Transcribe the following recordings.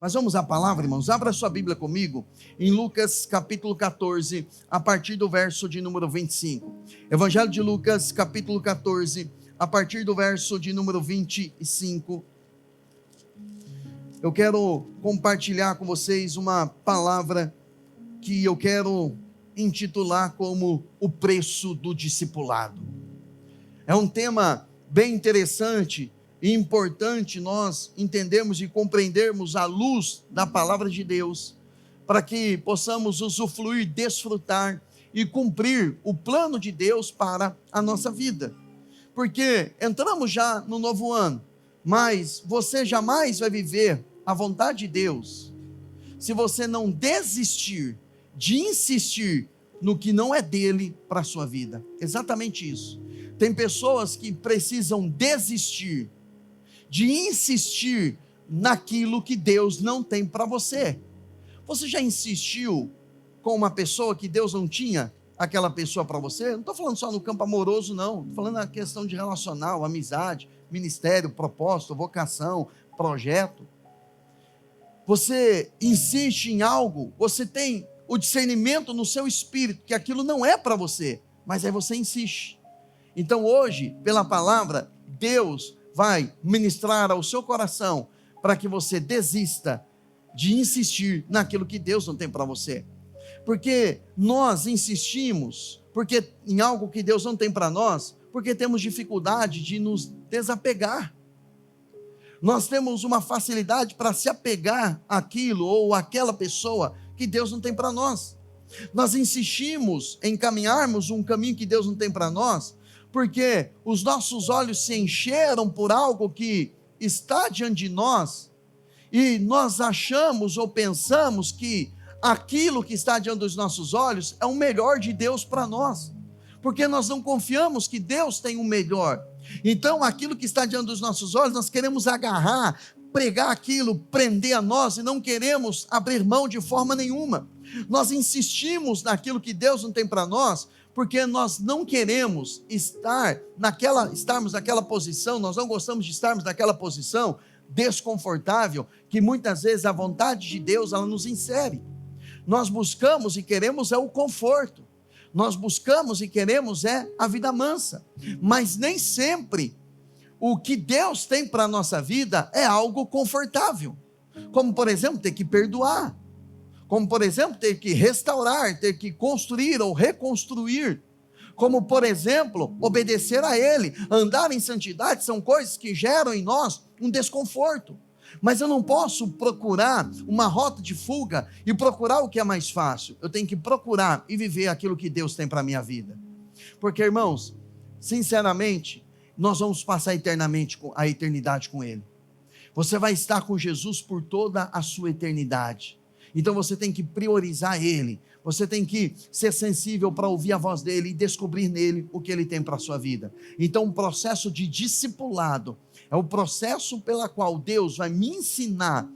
Mas vamos à palavra, irmãos. Abra sua Bíblia comigo em Lucas capítulo 14, a partir do verso de número 25. Evangelho de Lucas capítulo 14, a partir do verso de número 25. Eu quero compartilhar com vocês uma palavra que eu quero intitular como o preço do discipulado. É um tema bem interessante e importante nós entendermos e compreendermos à luz da palavra de Deus, para que possamos usufruir, desfrutar e cumprir o plano de Deus para a nossa vida. Porque entramos já no novo ano, mas você jamais vai viver a vontade de Deus se você não desistir de insistir no que não é dele para a sua vida. Exatamente isso. Tem pessoas que precisam desistir de insistir naquilo que Deus não tem para você. Você já insistiu com uma pessoa que Deus não tinha aquela pessoa para você? Não estou falando só no campo amoroso, não. Estou falando na questão de relacional, amizade, ministério, propósito, vocação, projeto. Você insiste em algo, você tem o discernimento no seu espírito que aquilo não é para você, mas aí você insiste. Então hoje, pela palavra, Deus vai ministrar ao seu coração para que você desista de insistir naquilo que Deus não tem para você. Porque nós insistimos em algo que Deus não tem para nós, porque temos dificuldade de nos desapegar. Nós temos uma facilidade para se apegar àquilo ou àquela pessoa que Deus não tem para nós. Nós insistimos em caminharmos um caminho que Deus não tem para nós, porque os nossos olhos se encheram por algo que está diante de nós, e nós achamos ou pensamos que aquilo que está diante dos nossos olhos é o melhor de Deus para nós, porque nós não confiamos que Deus tem o melhor. Então aquilo que está diante dos nossos olhos, nós queremos agarrar, pregar aquilo, prender a nós, e não queremos abrir mão de forma nenhuma. Nós insistimos naquilo que Deus não tem para nós, porque nós não queremos estarmos naquela posição, nós não gostamos de estarmos naquela posição desconfortável, que muitas vezes a vontade de Deus, ela nos insere. Nós buscamos e queremos o conforto, nós buscamos e queremos a vida mansa, mas nem sempre o que Deus tem para a nossa vida é algo confortável, como por exemplo, ter que perdoar, como por exemplo, ter que restaurar, ter que construir ou reconstruir, como por exemplo, obedecer a Ele, andar em santidade, são coisas que geram em nós um desconforto. Mas eu não posso procurar uma rota de fuga e procurar o que é mais fácil. Eu tenho que procurar e viver aquilo que Deus tem para a minha vida. Porque, irmãos, sinceramente, nós vamos passar a eternidade com Ele. Você vai estar com Jesus por toda a sua eternidade. Então você tem que priorizar Ele, você tem que ser sensível para ouvir a voz dEle e descobrir nele o que Ele tem para a sua vida. Então o processo de discipulado é o processo pela qual Deus vai me ensinar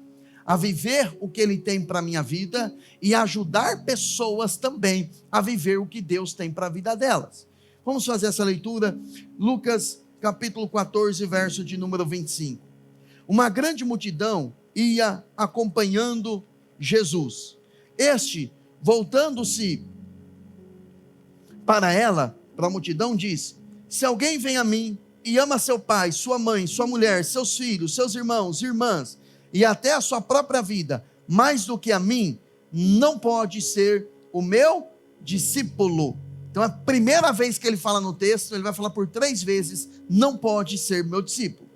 a viver o que Ele tem para a minha vida e ajudar pessoas também a viver o que Deus tem para a vida delas. Vamos fazer essa leitura, Lucas capítulo 14, verso de número 25. Uma grande multidão ia acompanhando Jesus. Este, voltando-se para a multidão, disse: se alguém vem a mim e ama seu pai, sua mãe, sua mulher, seus filhos, seus irmãos, irmãs, e até a sua própria vida, mais do que a mim, não pode ser o meu discípulo. Então a primeira vez que ele fala no texto, ele vai falar por 3 vezes, não pode ser meu discípulo.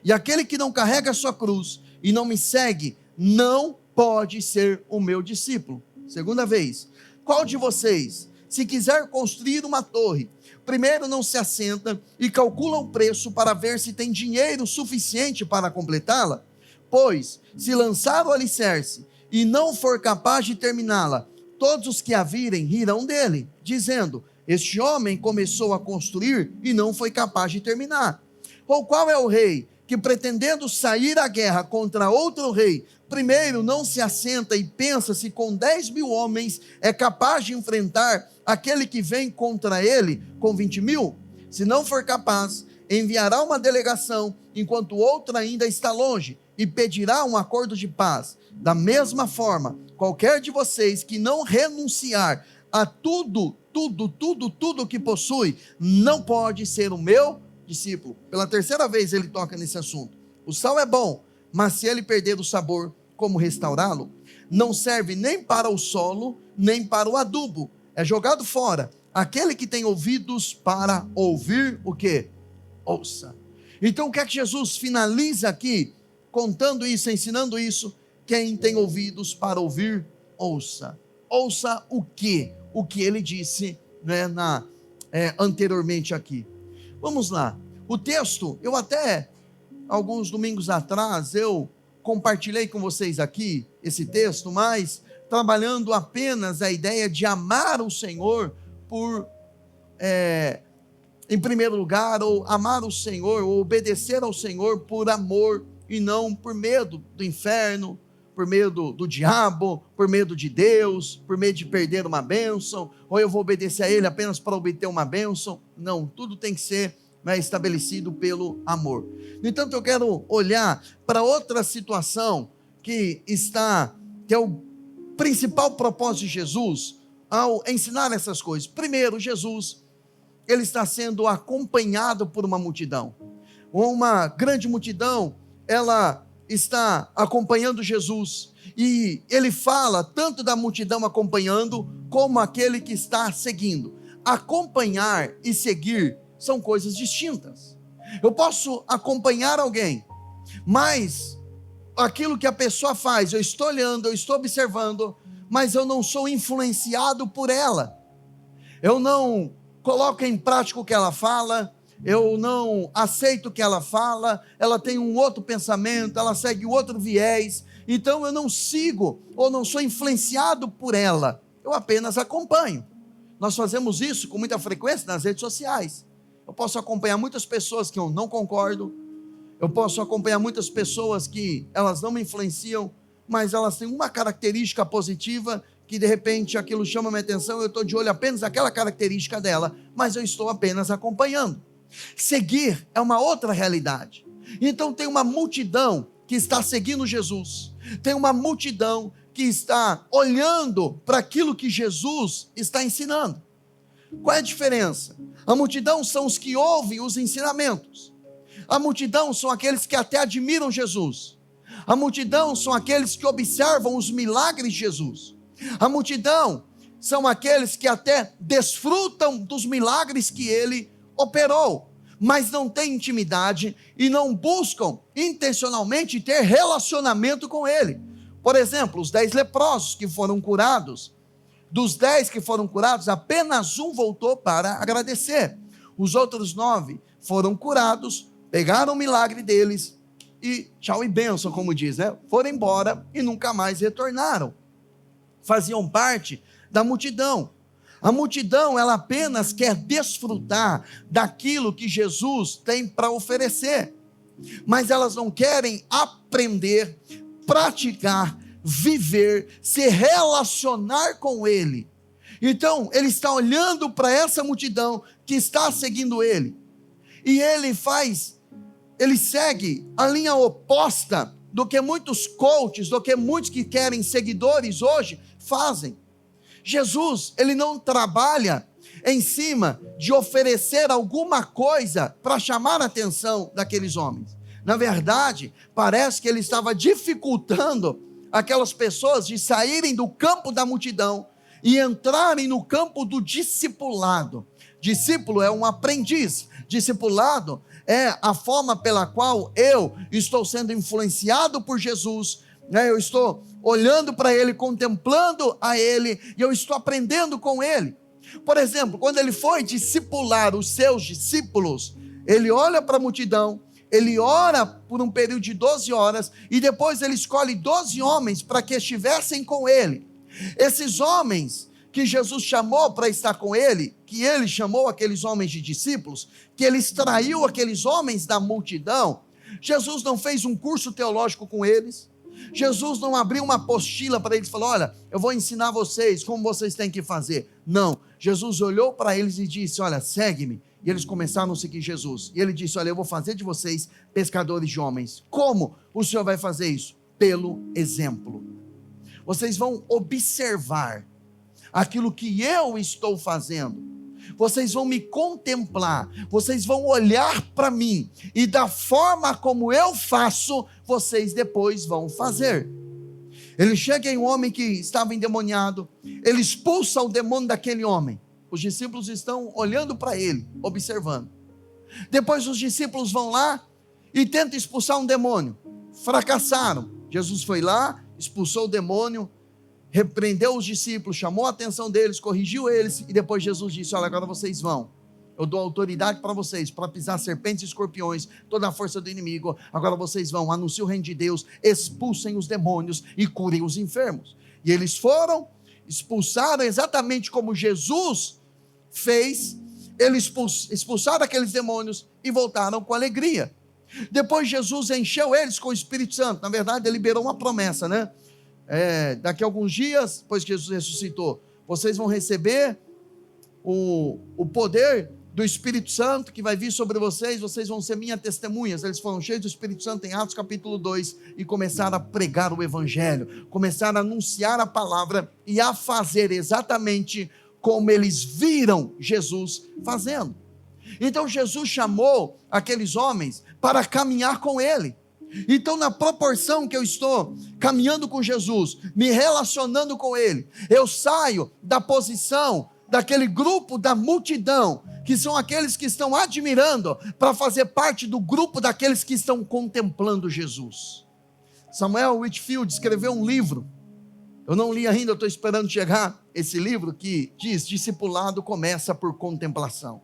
E aquele que não carrega a sua cruz e não me segue, não pode ser o meu discípulo. Segunda vez, qual de vocês, se quiser construir uma torre, primeiro não se assenta e calcula o preço para ver se tem dinheiro suficiente para completá-la? Pois, se lançar o alicerce e não for capaz de terminá-la, todos os que a virem rirão dele, dizendo: este homem começou a construir e não foi capaz de terminar. Ou qual é o rei que, pretendendo sair à guerra contra outro rei, primeiro não se assenta e pensa se com 10.000 homens é capaz de enfrentar aquele que vem contra ele com 20.000? Se não for capaz, enviará uma delegação, enquanto outra ainda está longe, e pedirá um acordo de paz. Da mesma forma, qualquer de vocês que não renunciar a tudo que possui, não pode ser o meu discípulo. Pela terceira vez ele toca nesse assunto. O sal é bom, mas se ele perder o sabor, como restaurá-lo? Não serve nem para o solo, nem para o adubo. É jogado fora. Aquele que tem ouvidos para ouvir, o quê? Ouça. Então o que é que Jesus finaliza aqui, contando isso, ensinando isso? Quem tem ouvidos para ouvir, ouça. Ouça o quê? O que ele disse, né, anteriormente aqui. Vamos lá. O texto, eu até, alguns domingos atrás, eu compartilhei com vocês aqui esse texto, mas trabalhando apenas a ideia de amar o Senhor em primeiro lugar, ou amar o Senhor, ou obedecer ao Senhor por amor e não por medo do inferno, por medo do diabo, por medo de Deus, por medo de perder uma bênção, ou eu vou obedecer a Ele apenas para obter uma bênção. Não, tudo tem que ser estabelecido pelo amor. No entanto, eu quero olhar para outra situação que é o principal propósito de Jesus ao ensinar essas coisas. Primeiro, Jesus, ele está sendo acompanhado por uma multidão. Uma grande multidão, ela está acompanhando Jesus, e ele fala tanto da multidão acompanhando, como aquele que está seguindo. Acompanhar e seguir são coisas distintas. Eu posso acompanhar alguém, mas aquilo que a pessoa faz, eu estou olhando, eu estou observando, mas eu não sou influenciado por ela. Eu não coloco em prática o que ela fala, eu não aceito o que ela fala, ela tem um outro pensamento, ela segue outro viés, então eu não sigo, ou não sou influenciado por ela, eu apenas acompanho. Nós fazemos isso com muita frequência nas redes sociais. Eu posso acompanhar muitas pessoas que eu não concordo, eu posso acompanhar muitas pessoas que elas não me influenciam, mas elas têm uma característica positiva, que de repente aquilo chama minha atenção, eu estou de olho apenas naquela característica dela, mas eu estou apenas acompanhando. Seguir é uma outra realidade. Então tem uma multidão que está seguindo Jesus, tem uma multidão que está olhando para aquilo que Jesus está ensinando. Qual é a diferença? A multidão são os que ouvem os ensinamentos. A multidão são aqueles que até admiram Jesus. A multidão são aqueles que observam os milagres de Jesus. A multidão são aqueles que até desfrutam dos milagres que ele operou, mas não têm intimidade e não buscam intencionalmente ter relacionamento com ele. Por exemplo, os 10 leprosos que foram curados, dos 10 que foram curados, apenas um voltou para agradecer. Os outros 9 foram curados, pegaram o milagre deles e tchau e bênção, como diz, né? Foram embora e nunca mais retornaram. Faziam parte da multidão. A multidão, ela apenas quer desfrutar daquilo que Jesus tem para oferecer, mas elas não querem aprender, praticar, viver, se relacionar com ele. Então, ele está olhando para essa multidão que está seguindo ele, e ele segue a linha oposta do que muitos coaches, do que muitos que querem seguidores hoje fazem. Jesus, ele não trabalha em cima de oferecer alguma coisa para chamar a atenção daqueles homens. Na verdade, parece que ele estava dificultando aquelas pessoas de saírem do campo da multidão e entrarem no campo do discipulado. Discípulo é um aprendiz, discipulado é a forma pela qual eu estou sendo influenciado por Jesus, né? Eu estou olhando para ele, contemplando a ele, e eu estou aprendendo com ele. Por exemplo, quando ele foi discipular os seus discípulos, ele olha para a multidão, ele ora por um período de 12 horas, e depois ele escolhe 12 homens para que estivessem com ele. Esses homens que Jesus chamou para estar com ele, que ele chamou aqueles homens de discípulos, que ele extraiu aqueles homens da multidão, Jesus não fez um curso teológico com eles, Jesus não abriu uma apostila para eles e falou: olha, eu vou ensinar vocês como vocês têm que fazer. Não, Jesus olhou para eles e disse: olha, segue-me. E eles começaram a seguir Jesus, e ele disse: olha, eu vou fazer de vocês pescadores de homens. Como o Senhor vai fazer isso? pelo exemplo. Vocês vão observar aquilo que eu estou fazendo. Vocês vão me contemplar, vocês vão olhar para mim, e da forma como eu faço, vocês depois vão fazer. Ele chega em um homem que estava endemoniado, ele expulsa o demônio daquele homem. Os discípulos estão olhando para ele, observando. Depois os discípulos vão lá e tentam expulsar um demônio. Fracassaram. Jesus foi lá, expulsou o demônio, repreendeu os discípulos, chamou a atenção deles, corrigiu eles, e depois Jesus disse: olha, agora vocês vão. Eu dou autoridade para vocês, para pisar serpentes e escorpiões, toda a força do inimigo. Agora vocês vão, anunciem o reino de Deus, expulsem os demônios e curem os enfermos. E eles foram, expulsaram exatamente como Jesus fez. Eles expulsaram aqueles demônios e voltaram com alegria. Depois Jesus encheu eles com o Espírito Santo. Na verdade, ele liberou uma promessa, né? Daqui a alguns dias, depois que Jesus ressuscitou, vocês vão receber o poder do Espírito Santo que vai vir sobre vocês, vocês vão ser minhas testemunhas. Eles foram cheios do Espírito Santo em Atos capítulo 2 e começaram a pregar o Evangelho, começaram a anunciar a palavra e a fazer exatamente como eles viram Jesus fazendo. Então Jesus chamou aqueles homens para caminhar com ele. Então, na proporção que eu estou caminhando com Jesus, me relacionando com ele, eu saio da posição daquele grupo da multidão, que são aqueles que estão admirando, para fazer parte do grupo daqueles que estão contemplando Jesus. Samuel Whitfield escreveu um livro, eu não li ainda, eu estou esperando chegar esse livro, que diz: discipulado começa por contemplação.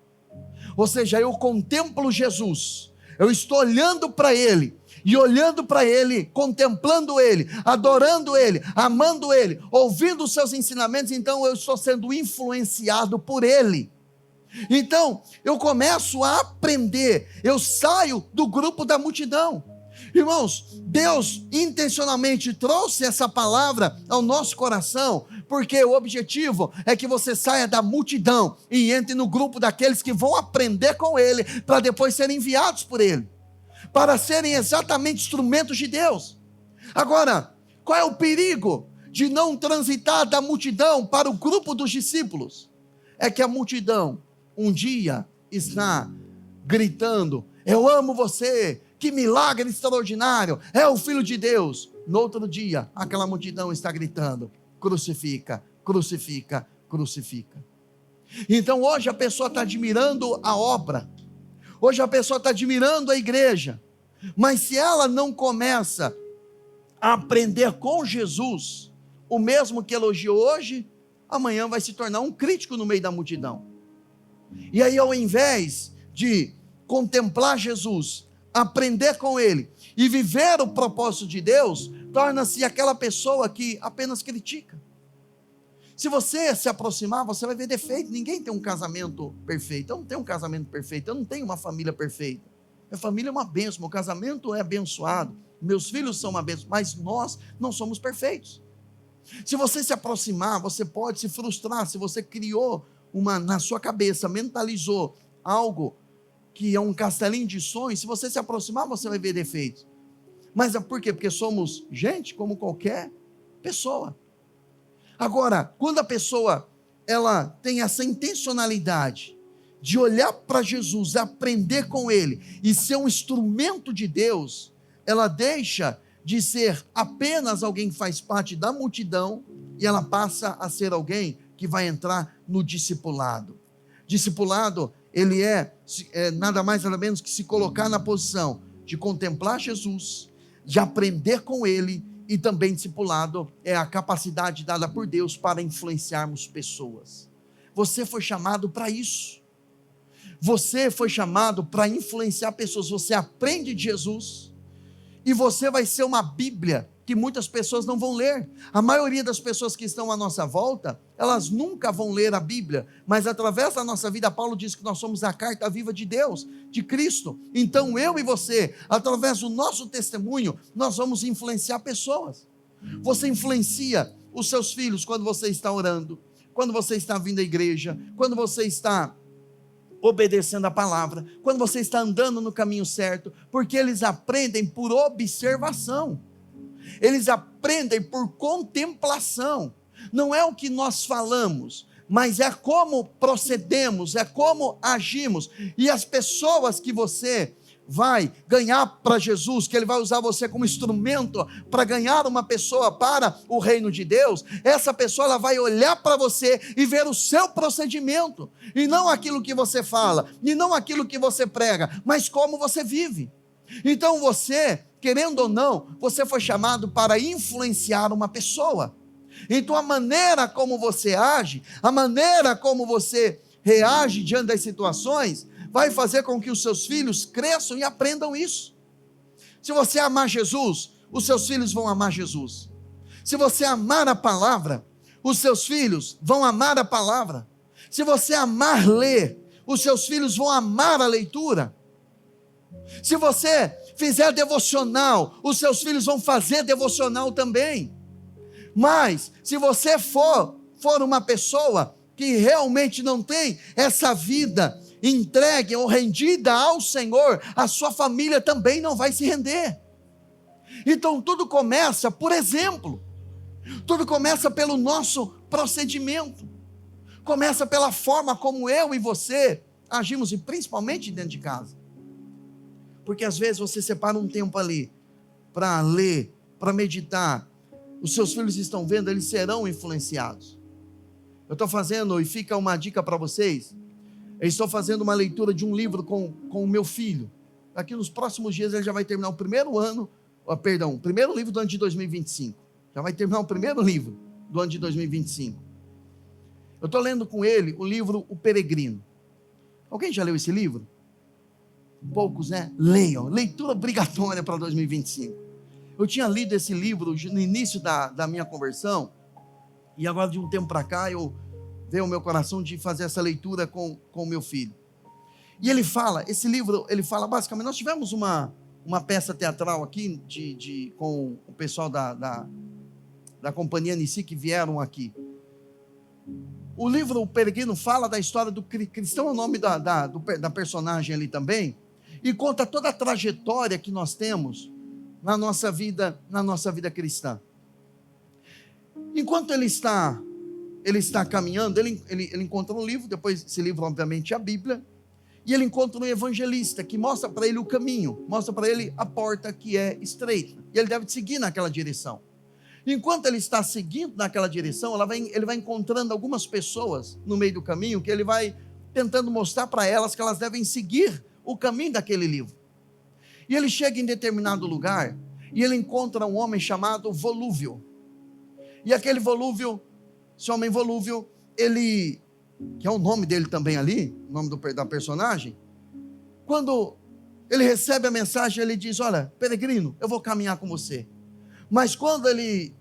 Ou seja, eu contemplo Jesus, eu estou olhando para ele, e olhando para ele, contemplando ele, adorando ele, amando ele, ouvindo os seus ensinamentos, então eu estou sendo influenciado por ele. Então eu começo a aprender, eu saio do grupo da multidão. Irmãos, Deus intencionalmente trouxe essa palavra ao nosso coração, porque o objetivo é que você saia da multidão e entre no grupo daqueles que vão aprender com ele, para depois serem enviados por ele, para serem exatamente instrumentos de Deus. Agora, qual é o perigo de não transitar da multidão para o grupo dos discípulos? É que a multidão um dia está gritando: eu amo você, que milagre extraordinário, é o Filho de Deus. No outro dia, aquela multidão está gritando: crucifica, crucifica, crucifica. Então hoje a pessoa está admirando a obra, hoje a pessoa está admirando a igreja, mas se ela não começa a aprender com Jesus, o mesmo que elogiou hoje, amanhã vai se tornar um crítico no meio da multidão. E aí, ao invés de contemplar Jesus, aprender com ele e viver o propósito de Deus, torna-se aquela pessoa que apenas critica. Se você se aproximar, você vai ver defeito. Ninguém tem um casamento perfeito. Eu não tenho um casamento perfeito, eu não tenho uma família perfeita. Minha família é uma bênção, meu casamento é abençoado, meus filhos são uma bênção, mas nós não somos perfeitos. Se você se aproximar, você pode se frustrar. Se você criou na sua cabeça, mentalizou algo que é um castelinho de sonhos, se você se aproximar, você vai ver defeitos. Mas é por quê? Porque somos gente como qualquer pessoa. Agora, quando a pessoa ela tem essa intencionalidade de olhar para Jesus, aprender com ele e ser um instrumento de Deus, ela deixa de ser apenas alguém que faz parte da multidão e ela passa a ser alguém que vai entrar no discipulado. Discipulado, ele é nada mais nada menos que se colocar na posição de contemplar Jesus, de aprender com ele, e também discipulado é a capacidade dada por Deus para influenciarmos pessoas. Você foi chamado para isso. Você foi chamado para influenciar pessoas. Você aprende de Jesus e você vai ser uma Bíblia que muitas pessoas não vão ler. A maioria das pessoas que estão à nossa volta, elas nunca vão ler a Bíblia, mas através da nossa vida, Paulo diz que nós somos a carta viva de Deus, de Cristo. Então eu e você, através do nosso testemunho, nós vamos influenciar pessoas. Você influencia os seus filhos quando você está orando, quando você está vindo à igreja, quando você está obedecendo a palavra, quando você está andando no caminho certo, porque eles aprendem por observação. Eles aprendem por contemplação. Não é o que nós falamos, mas é como procedemos, é como agimos. E as pessoas que você vai ganhar para Jesus, que Ele vai usar você como instrumento para ganhar uma pessoa para o reino de Deus, essa pessoa ela vai olhar para você e ver o seu procedimento, e não aquilo que você fala, e não aquilo que você prega, mas como você vive. Então você, querendo ou não, você foi chamado para influenciar uma pessoa. Então a maneira como você age, a maneira como você reage diante das situações, vai fazer com que os seus filhos cresçam e aprendam isso. Se você amar Jesus, os seus filhos vão amar Jesus. Se você amar a palavra, os seus filhos vão amar a palavra. Se você amar ler, os seus filhos vão amar a leitura. Se você fizer devocional, os seus filhos vão fazer devocional também. Mas, se você for uma pessoa que realmente não tem essa vida entregue ou rendida ao Senhor, a sua família também não vai se render. Então tudo começa por exemplo, tudo começa pelo nosso procedimento, começa pela forma como eu e você agimos, e principalmente dentro de casa, porque às vezes você separa um tempo ali, para ler, para meditar, os seus filhos estão vendo, eles serão influenciados. Eu estou fazendo, e fica uma dica para vocês, eu estou fazendo uma leitura de um livro com o meu filho. Aqui nos próximos dias ele já vai terminar o primeiro livro do ano de 2025. Já vai terminar o primeiro livro do ano de 2025. Eu estou lendo com ele o livro O Peregrino. Alguém já leu esse livro? Poucos, né? Leiam, leitura obrigatória para 2025. Eu tinha lido esse livro no início da minha conversão, e agora de um tempo para cá veio o meu coração de fazer essa leitura com o meu filho. E esse livro fala basicamente, nós tivemos uma peça teatral aqui, com o pessoal da companhia Nissi que vieram aqui. O livro O Peregrino fala da história do cristão, é o nome da personagem ali também, e conta toda a trajetória que nós temos na nossa vida cristã. Enquanto ele está caminhando, ele encontra um livro, depois esse livro obviamente é a Bíblia, e ele encontra um evangelista que mostra para ele o caminho, mostra para ele a porta que é estreita, e ele deve seguir naquela direção. Enquanto ele está seguindo naquela direção, ele vai encontrando algumas pessoas no meio do caminho, que ele vai tentando mostrar para elas que elas devem seguir o caminho daquele livro. E ele chega em determinado lugar, e ele encontra um homem chamado Volúvio. E aquele Volúvio, esse homem Volúvio, ele, que é o nome dele também ali, o nome da personagem, quando ele recebe a mensagem, ele diz: olha, peregrino, eu vou caminhar com você. Mas quando ele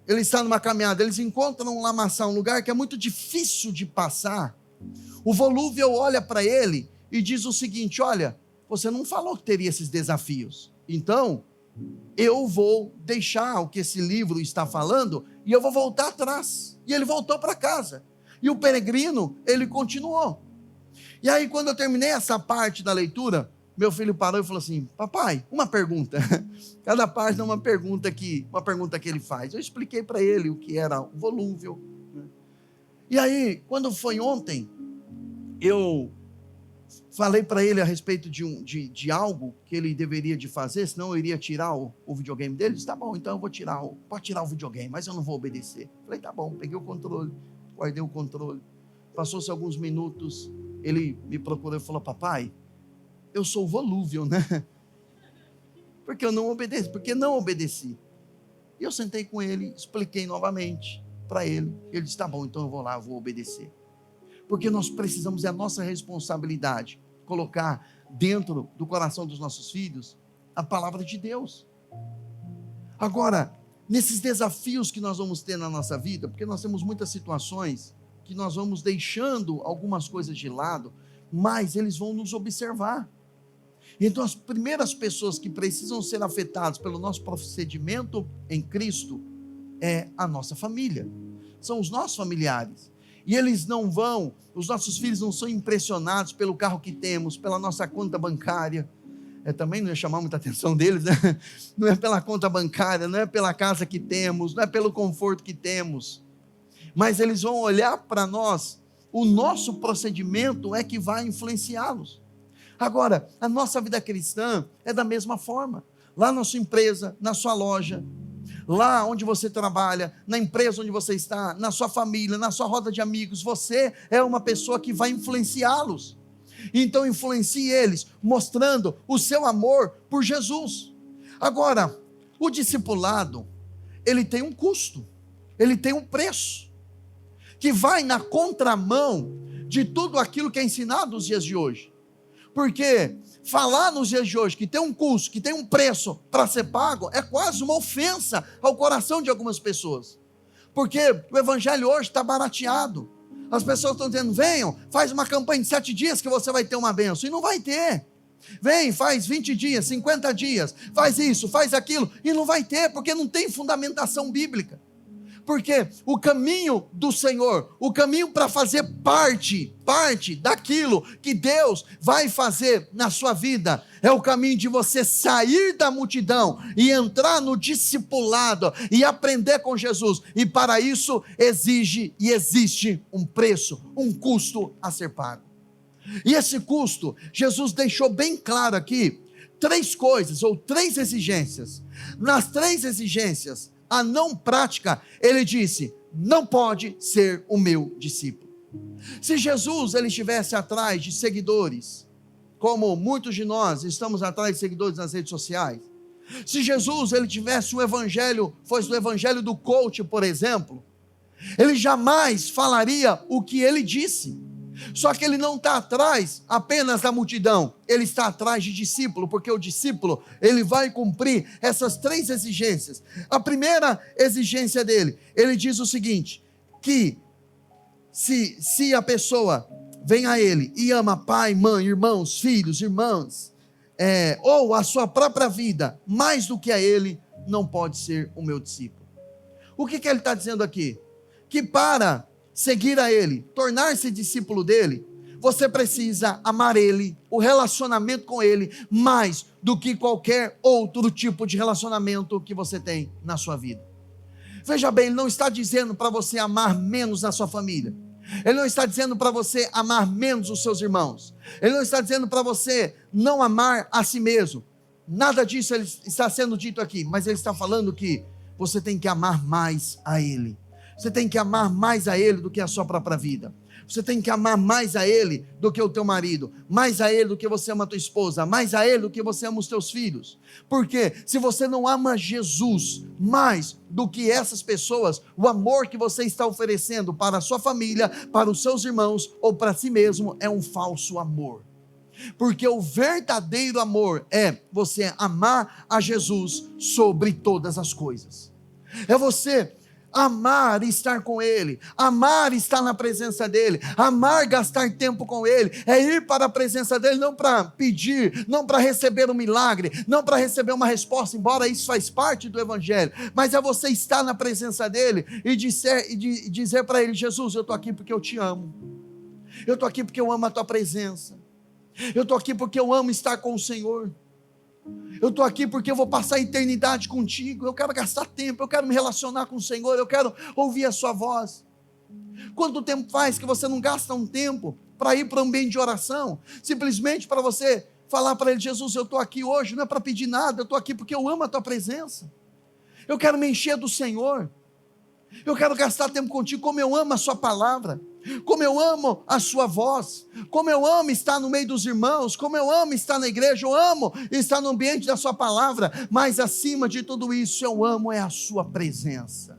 está numa caminhada, eles encontram um lamaçal, um lugar que é muito difícil de passar. O Volúvio olha para ele e diz o seguinte: olha, você não falou que teria esses desafios, então eu vou deixar o que esse livro está falando e eu vou voltar atrás. E ele voltou para casa, e o peregrino, ele continuou. E aí, quando eu terminei essa parte da leitura, meu filho parou e falou assim: papai, uma pergunta. Cada página é uma pergunta que ele faz. Eu expliquei para ele o que era o Volúvio. E aí, quando foi ontem, eu falei para ele a respeito de algo que ele deveria de fazer, senão eu iria tirar o videogame dele. Ele disse: tá bom, então eu vou pode tirar o videogame, mas eu não vou obedecer. Falei: tá bom, peguei o controle, guardei o controle. Passou-se alguns minutos, ele me procurou e falou: papai, eu sou volúvel, né? Porque não obedeci. E eu sentei com ele, expliquei novamente para ele. Ele disse: tá bom, então eu vou lá, eu vou obedecer. Porque nós precisamos, é a nossa responsabilidade, colocar dentro do coração dos nossos filhos a palavra de Deus. Agora, nesses desafios que nós vamos ter na nossa vida, porque nós temos muitas situações que nós vamos deixando algumas coisas de lado, mas eles vão nos observar. Então as primeiras pessoas que precisam ser afetadas pelo nosso procedimento em Cristo é a nossa família, são os nossos familiares. E os nossos filhos não são impressionados pelo carro que temos, pela nossa conta bancária. também não ia chamar muita atenção deles, né? Não é pela conta bancária, não é pela casa que temos, não é pelo conforto que temos, mas eles vão olhar para nós, o nosso procedimento é que vai influenciá-los. Agora, a nossa vida cristã é da mesma forma, lá na sua empresa, na sua loja, lá onde você trabalha, na empresa onde você está, na sua família, na sua roda de amigos, você é uma pessoa que vai influenciá-los. Então influencie eles, mostrando o seu amor por Jesus. Agora, o discipulado, ele tem um custo, ele tem um preço, que vai na contramão de tudo aquilo que é ensinado nos dias de hoje. Porque falar nos dias de hoje que tem um custo, que tem um preço para ser pago, é quase uma ofensa ao coração de algumas pessoas. Porque o evangelho hoje está barateado. As pessoas estão dizendo, venham, faz uma campanha de 7 dias que você vai ter uma bênção. E não vai ter. Vem, faz 20 dias, 50 dias, faz isso, faz aquilo. E não vai ter, porque não tem fundamentação bíblica. Porque o caminho do Senhor, o caminho para fazer parte daquilo que Deus vai fazer na sua vida, é o caminho de você sair da multidão e entrar no discipulado e aprender com Jesus. E para isso exige e existe um preço, um custo a ser pago. E esse custo, Jesus deixou bem claro aqui, 3 coisas ou 3 exigências. Nas 3 exigências, a não prática, ele disse, não pode ser o meu discípulo. Se Jesus ele estivesse atrás de seguidores, como muitos de nós estamos atrás de seguidores nas redes sociais, se Jesus ele tivesse um evangelho, fosse o evangelho do coach, por exemplo, ele jamais falaria o que ele disse. Só que ele não está atrás apenas da multidão, ele está atrás de discípulo, porque o discípulo, ele vai cumprir essas 3 exigências. A primeira exigência dele, ele diz o seguinte, que se a pessoa vem a ele e ama pai, mãe, irmãos, filhos, irmãs, ou a sua própria vida, mais do que a ele, não pode ser o meu discípulo. O que ele está dizendo aqui? Que para seguir a ele, tornar-se discípulo dele, você precisa amar ele, o relacionamento com ele, mais do que qualquer outro tipo de relacionamento que você tem na sua vida. Veja bem, ele não está dizendo para você amar menos a sua família, ele não está dizendo para você amar menos os seus irmãos, ele não está dizendo para você não amar a si mesmo, nada disso ele está sendo dito aqui, mas ele está falando que você tem que amar mais a ele. Você tem que amar mais a ele do que a sua própria vida. Você tem que amar mais a ele do que o teu marido, mais a ele do que você ama a tua esposa, mais a ele do que você ama os teus filhos. Porque se você não ama Jesus mais do que essas pessoas, o amor que você está oferecendo para a sua família, para os seus irmãos ou para si mesmo é um falso amor. Porque o verdadeiro amor é você amar a Jesus sobre todas as coisas. É você amar estar com ele, amar estar na presença dele, amar gastar tempo com ele, é ir para a presença dele, não para pedir, não para receber um milagre, não para receber uma resposta, embora isso faz parte do evangelho, mas é você estar na presença dele e dizer para ele, Jesus, eu estou aqui porque eu te amo, eu estou aqui porque eu amo a tua presença, eu estou aqui porque eu amo estar com o Senhor, eu estou aqui porque eu vou passar a eternidade contigo, eu quero gastar tempo, eu quero me relacionar com o Senhor, eu quero ouvir a sua voz. Quanto tempo faz que você não gasta um tempo para ir para um ambiente de oração, simplesmente para você falar para ele, Jesus, eu estou aqui hoje, não é para pedir nada, eu estou aqui porque eu amo a tua presença, eu quero me encher do Senhor, eu quero gastar tempo contigo, como eu amo a sua palavra, como eu amo a sua voz, como eu amo estar no meio dos irmãos, como eu amo estar na igreja, eu amo estar no ambiente da sua palavra, mas acima de tudo isso, eu amo é a sua presença,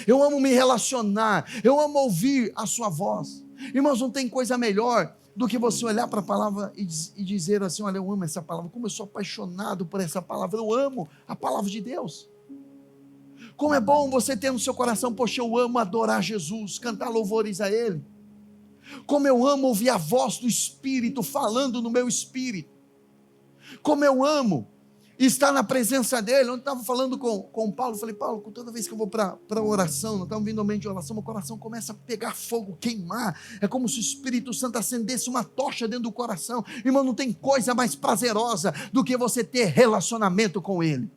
eu amo me relacionar, eu amo ouvir a sua voz. Irmãos, não tem coisa melhor do que você olhar para a palavra e dizer assim, olha, eu amo essa palavra, como eu sou apaixonado por essa palavra, eu amo a palavra de Deus. Como é bom você ter no seu coração, poxa, eu amo adorar Jesus, cantar louvores a Ele. Como eu amo ouvir a voz do Espírito falando no meu espírito. Como eu amo estar na presença dele. Eu estava falando com o Paulo, falei, Paulo, toda vez que eu vou para a oração, nós estamos vindo ao ambiente de oração, meu coração começa a pegar fogo, queimar, é como se o Espírito Santo acendesse uma tocha dentro do coração. Irmão, não tem coisa mais prazerosa do que você ter relacionamento com ele.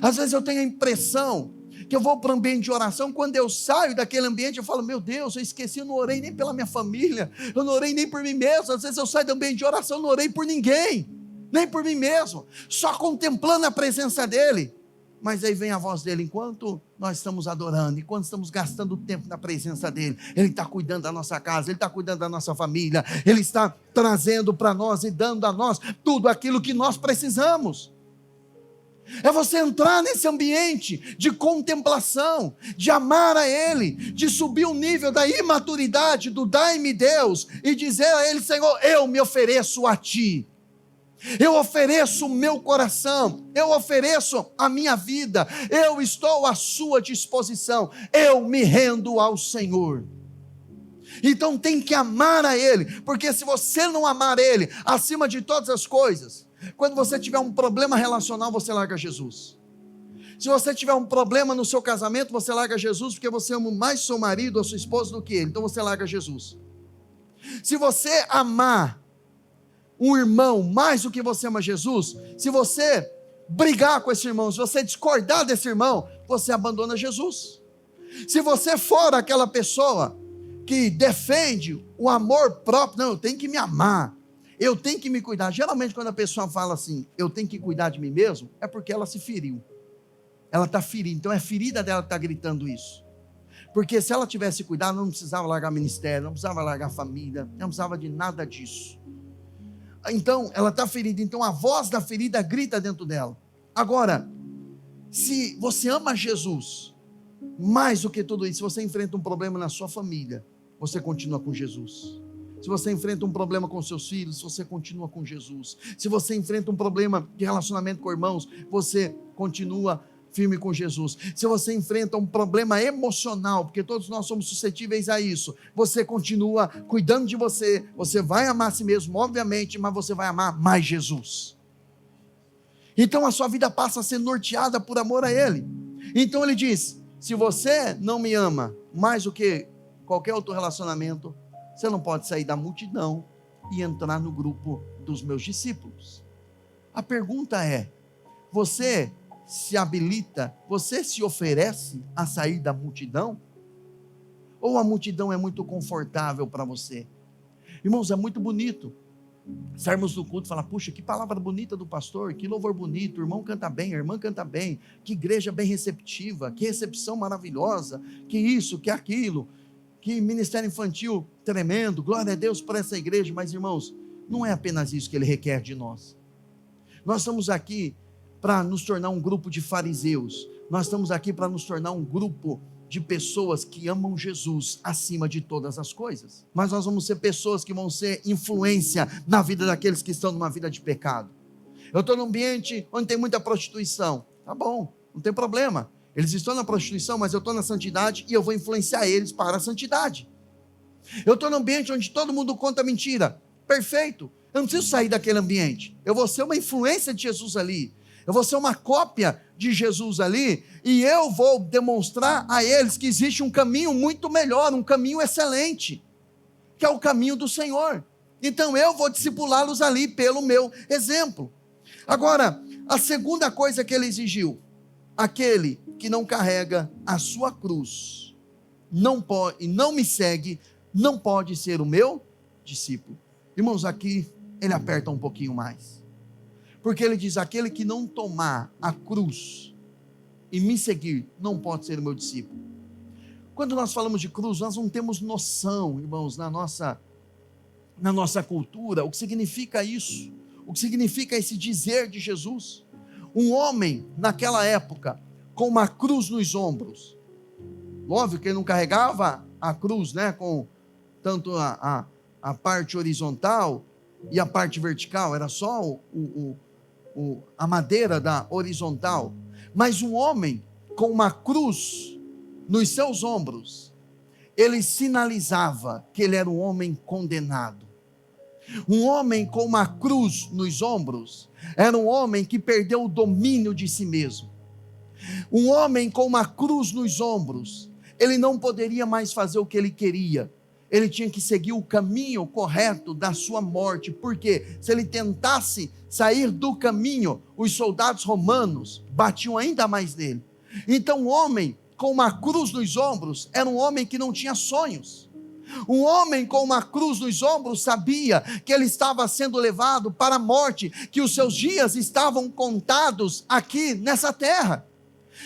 Às vezes eu tenho a impressão que eu vou para um ambiente de oração, quando eu saio daquele ambiente, eu falo, meu Deus, eu esqueci, eu não orei nem pela minha família, eu não orei nem por mim mesmo. Às vezes eu saio do ambiente de oração, eu não orei por ninguém, nem por mim mesmo, só contemplando a presença dele. Mas aí vem a voz dele, enquanto nós estamos adorando, enquanto estamos gastando tempo na presença dele, ele está cuidando da nossa casa, ele está cuidando da nossa família, ele está trazendo para nós e dando a nós tudo aquilo que nós precisamos. É você entrar nesse ambiente de contemplação, de amar a ele, de subir o nível da imaturidade, do dai-me Deus, e dizer a ele, Senhor, eu me ofereço a ti. Eu ofereço o meu coração, eu ofereço a minha vida, eu estou à sua disposição, eu me rendo ao Senhor. Então tem que amar a ele, porque se você não amar ele, acima de todas as coisas, quando você tiver um problema relacional, você larga Jesus. Se você tiver um problema no seu casamento, você larga Jesus, porque você ama mais seu marido ou sua esposa do que ele, então você larga Jesus. Se você amar um irmão mais do que você ama Jesus, se você brigar com esse irmão, se você discordar desse irmão, você abandona Jesus. Se você for aquela pessoa que defende o amor próprio, não, eu tenho que me amar, eu tenho que me cuidar. Geralmente quando a pessoa fala assim, eu tenho que cuidar de mim mesmo, é porque ela se feriu, ela está ferida, então é a ferida dela que está gritando isso. Porque se ela tivesse cuidado, não precisava largar ministério, não precisava largar família, não precisava de nada disso. Então ela está ferida, então a voz da ferida grita dentro dela. Agora, se você ama Jesus mais do que tudo isso, se você enfrenta um problema na sua família, você continua com Jesus. Se você enfrenta um problema com seus filhos, você continua com Jesus. Se você enfrenta um problema de relacionamento com irmãos, você continua firme com Jesus. Se você enfrenta um problema emocional, porque todos nós somos suscetíveis a isso, você continua cuidando de você, você vai amar a si mesmo, obviamente, mas você vai amar mais Jesus. Então a sua vida passa a ser norteada por amor a Ele. Então Ele diz, se você não me ama mais do que qualquer outro relacionamento, você não pode sair da multidão e entrar no grupo dos meus discípulos. A pergunta é, você se habilita, você se oferece a sair da multidão? Ou a multidão é muito confortável para você? Irmãos, é muito bonito sairmos do culto e falar, puxa, que palavra bonita do pastor, que louvor bonito, o irmão canta bem, a irmã canta bem, que igreja bem receptiva, que recepção maravilhosa, que isso, que aquilo, que ministério infantil tremendo, glória a Deus por essa igreja. Mas irmãos, não é apenas isso que Ele requer de nós. Nós estamos aqui para nos tornar um grupo de fariseus, nós estamos aqui para nos tornar um grupo de pessoas que amam Jesus acima de todas as coisas, mas nós vamos ser pessoas que vão ser influência na vida daqueles que estão numa vida de pecado. Eu estou num ambiente onde tem muita prostituição, tá bom, não tem problema, eles estão na prostituição, mas eu estou na santidade e eu vou influenciar eles para a santidade. Eu estou num ambiente onde todo mundo conta mentira, perfeito, eu não preciso sair daquele ambiente, eu vou ser uma influência de Jesus ali, eu vou ser uma cópia de Jesus ali, e eu vou demonstrar a eles que existe um caminho muito melhor, um caminho excelente, que é o caminho do Senhor. Então eu vou discipulá-los ali pelo meu exemplo. Agora, a segunda coisa que ele exigiu, aquele que não carrega a sua cruz, não pode, e não me segue, não pode ser o meu discípulo. Irmãos, aqui ele aperta um pouquinho mais, porque ele diz, aquele que não tomar a cruz e me seguir, não pode ser o meu discípulo. Quando nós falamos de cruz, nós não temos noção, irmãos, na nossa cultura, o que significa isso, o que significa esse dizer de Jesus. Um homem, naquela época, com uma cruz nos ombros, óbvio que ele não carregava a cruz, né, com tanto a parte horizontal e a parte vertical, era só a madeira da horizontal, mas um homem com uma cruz nos seus ombros, ele sinalizava que ele era um homem condenado, Um homem com uma cruz nos ombros era um homem que perdeu o domínio de si mesmo. Um homem com uma cruz nos ombros, ele não poderia mais fazer o que ele queria. Ele tinha que seguir o caminho correto da sua morte, porque se ele tentasse sair do caminho, os soldados romanos batiam ainda mais nele. Então, um homem com uma cruz nos ombros era um homem que não tinha sonhos. Um homem com uma cruz nos ombros sabia que ele estava sendo levado para a morte, que os seus dias estavam contados aqui nessa terra.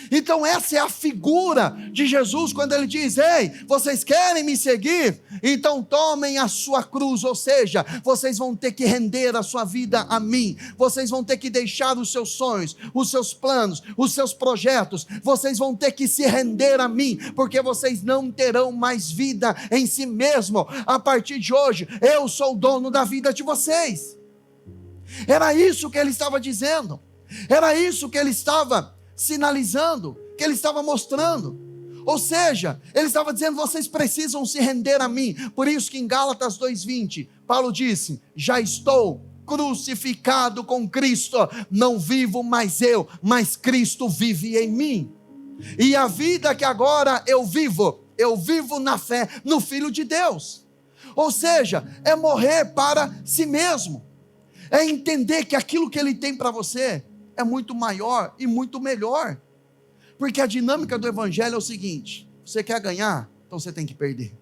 Então essa é a figura de Jesus, quando ele diz: ei, vocês querem me seguir? Então tomem a sua cruz, ou seja, vocês vão ter que render a sua vida a mim, vocês vão ter que deixar os seus sonhos, os seus planos, os seus projetos, vocês vão ter que se render a mim, porque vocês não terão mais vida em si mesmo. A partir de hoje, eu sou o dono da vida de vocês. Era isso que ele estava dizendo, era isso que ele estava sinalizando, que ele estava mostrando. Ou seja, ele estava dizendo: vocês precisam se render a mim. Por isso que em Gálatas 2:20, Paulo disse: já estou crucificado com Cristo, não vivo mais eu, mas Cristo vive em mim. E a vida que agora eu vivo na fé no Filho de Deus. Ou seja, é morrer para si mesmo, é entender que aquilo que ele tem para você é muito maior e muito melhor. Porque a dinâmica do evangelho é o seguinte: você quer ganhar, então você tem que perder.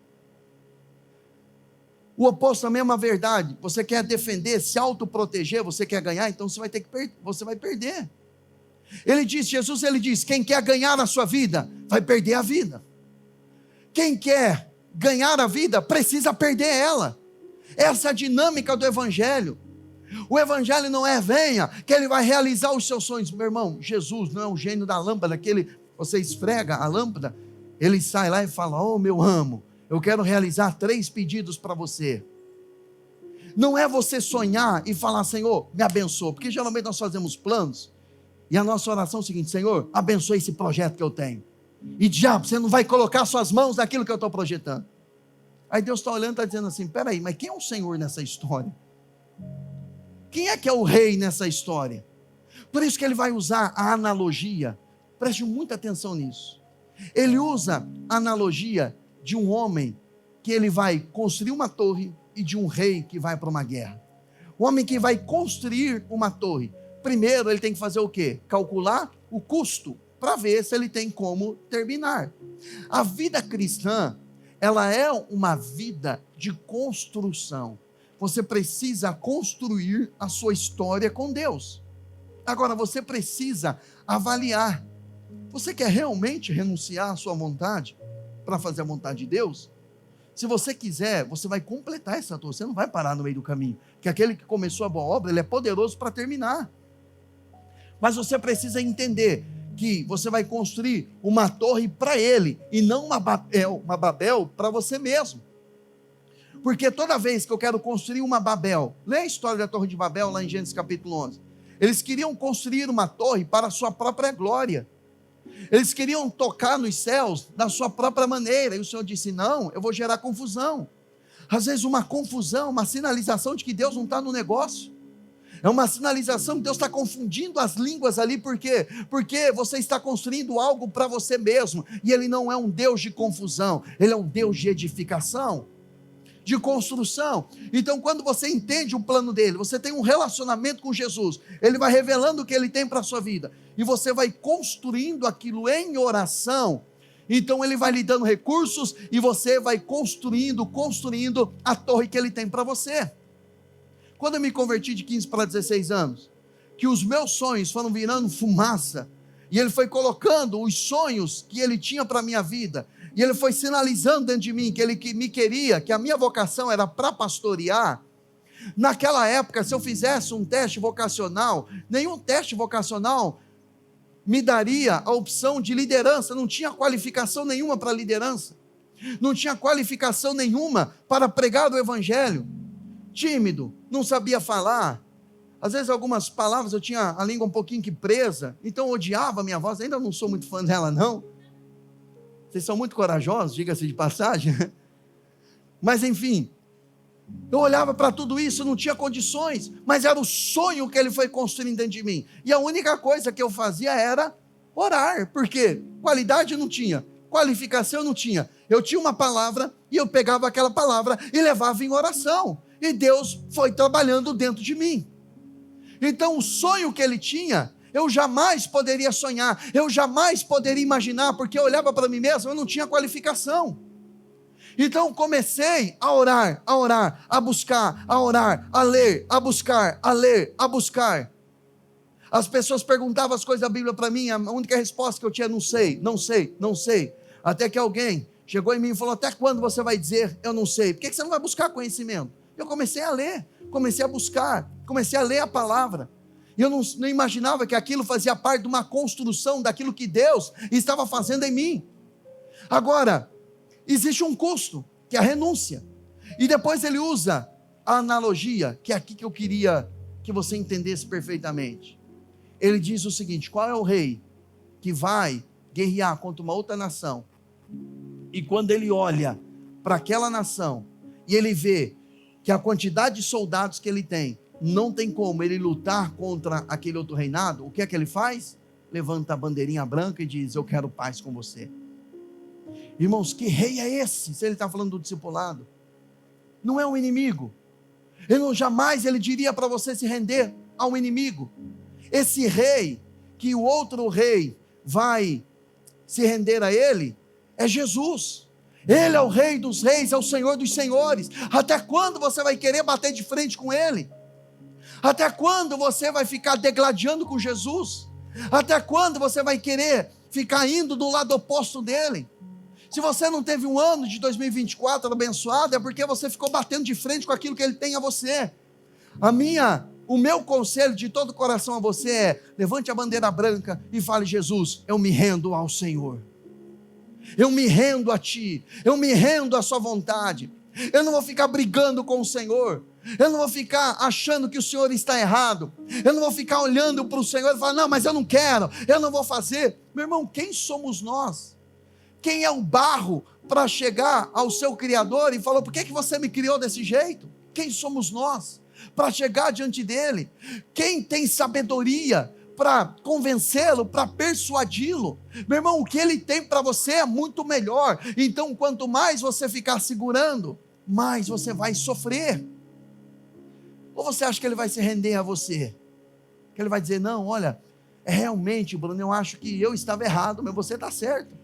O oposto também é uma verdade. Você quer defender, se autoproteger, você quer ganhar, então você vai ter que você vai perder. Jesus diz: quem quer ganhar a sua vida, vai perder a vida. Quem quer ganhar a vida, precisa perder ela. Essa é a dinâmica do evangelho. O evangelho não é: venha, que ele vai realizar os seus sonhos. Meu irmão, Jesus não é um gênio da lâmpada, que você esfrega a lâmpada, ele sai lá e fala: oh meu amo, eu quero realizar 3 pedidos para você. Não é você sonhar e falar: Senhor, me abençoa, porque geralmente nós fazemos planos, e a nossa oração é o seguinte: Senhor, abençoe esse projeto que eu tenho, e diabo, você não vai colocar suas mãos naquilo que eu estou projetando. Aí Deus está olhando e está dizendo assim: peraí, mas quem é o Senhor nessa história? Quem é que é o rei nessa história? Por isso que ele vai usar a analogia. Preste muita atenção nisso. Ele usa a analogia de um homem que ele vai construir uma torre e de um rei que vai para uma guerra. O homem que vai construir uma torre, primeiro ele tem que fazer o quê? Calcular o custo, para ver se ele tem como terminar. A vida cristã, ela é uma vida de construção. Você precisa construir a sua história com Deus. Agora, você precisa avaliar: você quer realmente renunciar à sua vontade para fazer a vontade de Deus? Se você quiser, você vai completar essa torre, você não vai parar no meio do caminho, que aquele que começou a boa obra, ele é poderoso para terminar. Mas você precisa entender que você vai construir uma torre para ele, e não uma Babel para você mesmo. Porque toda vez que eu quero construir uma Babel, lê a história da torre de Babel lá em Gênesis capítulo 11, eles queriam construir uma torre para a sua própria glória, eles queriam tocar nos céus da sua própria maneira, e o Senhor disse: não, eu vou gerar confusão. Às vezes uma confusão, uma sinalização de que Deus não está no negócio, é uma sinalização que Deus está confundindo as línguas ali. Por quê? Porque você está construindo algo para você mesmo, e Ele não é um Deus de confusão, Ele é um Deus de edificação, de construção. Então, quando você entende o plano dele, você tem um relacionamento com Jesus, ele vai revelando o que ele tem para a sua vida, e você vai construindo aquilo em oração. Então ele vai lhe dando recursos, e você vai construindo a torre que ele tem para você. Quando eu me converti de 15 para 16 anos, que os meus sonhos foram virando fumaça, e ele foi colocando os sonhos que ele tinha para a minha vida, e ele foi sinalizando dentro de mim que ele me queria, que a minha vocação era para pastorear. Naquela época, se eu fizesse um teste vocacional, nenhum teste vocacional me daria a opção de liderança. Não tinha qualificação nenhuma para liderança, não tinha qualificação nenhuma para pregar o evangelho. Tímido, não sabia falar, às vezes algumas palavras eu tinha a língua um pouquinho que presa, então eu odiava a minha voz. Ainda não sou muito fã dela não. Vocês são muito corajosos, diga-se de passagem. Mas enfim, Eu olhava para tudo isso, não tinha condições, mas era o sonho que ele foi construindo dentro de mim. E a única coisa que eu fazia era orar, porque qualidade não tinha, qualificação não tinha. Eu tinha uma palavra e eu pegava aquela palavra e levava em oração. E Deus foi trabalhando dentro de mim. Então o sonho que ele tinha, eu jamais poderia sonhar, eu jamais poderia imaginar, porque eu olhava para mim mesmo, eu não tinha qualificação. Então comecei a orar, a buscar, a orar, a ler, a buscar, a ler, a buscar. As pessoas perguntavam as coisas da Bíblia para mim, a única resposta que eu tinha, não sei, não sei, não sei. Até que alguém chegou em mim e falou, até quando você vai dizer, eu não sei? Por que você não vai buscar conhecimento? Eu comecei a ler, comecei a buscar, comecei a ler a palavra. E eu não imaginava que aquilo fazia parte de uma construção daquilo que Deus estava fazendo em mim. Agora, existe um custo, que é a renúncia. E depois ele usa a analogia, que é aqui que eu queria que você entendesse perfeitamente. Ele diz o seguinte, qual é o rei que vai guerrear contra uma outra nação? E quando ele olha para aquela nação, e ele vê que a quantidade de soldados que ele tem, não tem como ele lutar contra aquele outro reinado, o que é que ele faz? Levanta a bandeirinha branca e diz, eu quero paz com você. Irmãos, que rei é esse? Se ele está falando do discipulado, não é um inimigo. Jamais ele diria para você se render ao inimigo. Esse rei, que o outro rei vai se render a ele, é Jesus. Ele é o rei dos reis, é o Senhor dos senhores. Até quando você vai querer bater de frente com ele? Até quando você vai ficar degladiando com Jesus? Até quando você vai querer ficar indo do lado oposto dele? Se você não teve um ano de 2024 abençoado, é porque você ficou batendo de frente com aquilo que ele tem a você. O meu conselho de todo o coração a você é, levante a bandeira branca e fale, Jesus, eu me rendo ao Senhor. Eu me rendo a Ti, eu me rendo à Sua vontade. Eu não vou ficar brigando com o Senhor. Eu não vou ficar achando que o Senhor está errado. Eu não vou ficar olhando para o Senhor e falar, não, mas eu não quero, eu não vou fazer. Meu irmão, quem somos nós? Quem é o barro para chegar ao seu Criador e falar, por que você me criou desse jeito? Quem somos nós para chegar diante dele? Quem tem sabedoria para convencê-lo, para persuadi-lo? Meu irmão, o que ele tem para você é muito melhor. Então, quanto mais você ficar segurando, mais você vai sofrer. Ou você acha que ele vai se render a você? Que ele vai dizer, não, olha, realmente, Bruno, eu acho que eu estava errado, mas você está certo.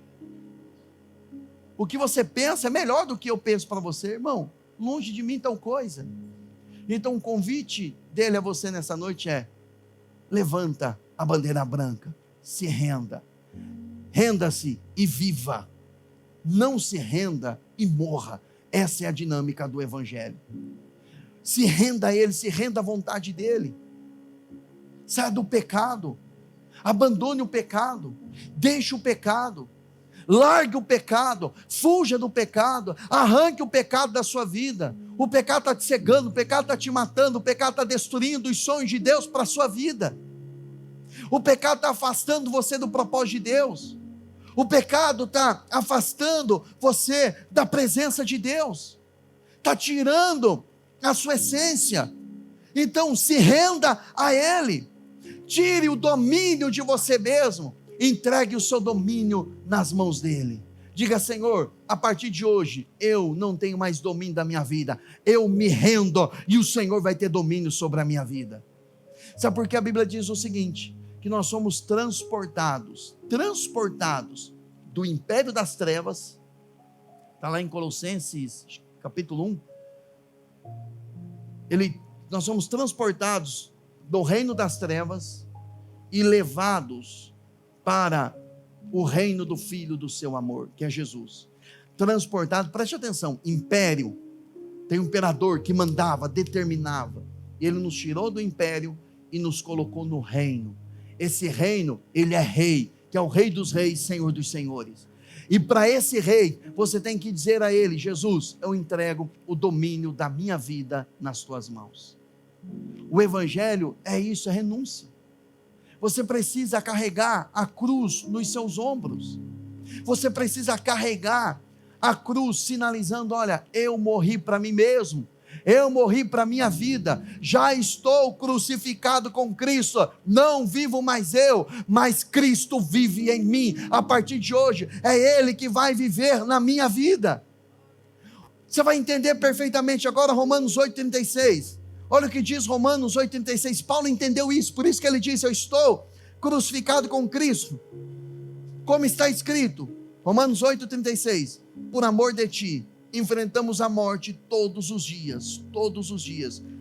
O que você pensa é melhor do que eu penso para você, irmão. Longe de mim tal coisa. Então o convite dele a você nessa noite é, levanta a bandeira branca, se renda, renda-se e viva, não se renda e morra. Essa é a dinâmica do Evangelho. Se renda a ele, se renda à vontade dele, saia do pecado, abandone o pecado, deixe o pecado, largue o pecado, fuja do pecado, arranque o pecado da sua vida. O pecado está te cegando, o pecado está te matando, o pecado está destruindo os sonhos de Deus para a sua vida. O pecado está afastando você do propósito de Deus. O pecado está afastando você da presença de Deus, está tirando a sua essência. Então se renda a Ele, tire o domínio de você mesmo, entregue o seu domínio nas mãos dele. Diga, Senhor, a partir de hoje, eu não tenho mais domínio da minha vida, eu me rendo, e o Senhor vai ter domínio sobre a minha vida. Sabe por que a Bíblia diz o seguinte, que nós somos transportados do império das trevas, está lá em Colossenses, capítulo 1, nós somos transportados do reino das trevas, e levados para o reino do Filho do seu amor, que é Jesus. Transportado, preste atenção, império, tem um imperador que mandava, determinava, e ele nos tirou do império e nos colocou no reino. Esse reino, ele é rei, que é o rei dos reis, Senhor dos senhores. E para esse rei, você tem que dizer a ele, Jesus, eu entrego o domínio da minha vida nas tuas mãos. O Evangelho é isso, é renúncia. Você precisa carregar a cruz nos seus ombros. Você precisa carregar a cruz sinalizando, olha, eu morri para mim mesmo. Eu morri para a minha vida, já estou crucificado com Cristo, não vivo mais eu, mas Cristo vive em mim. A partir de hoje, é Ele que vai viver na minha vida. Você vai entender perfeitamente agora Romanos 8,36. Olha o que diz Romanos 8,36. Paulo entendeu isso, por isso que ele diz: eu estou crucificado com Cristo, como está escrito, Romanos 8,36, por amor de ti, enfrentamos a morte todos os dias,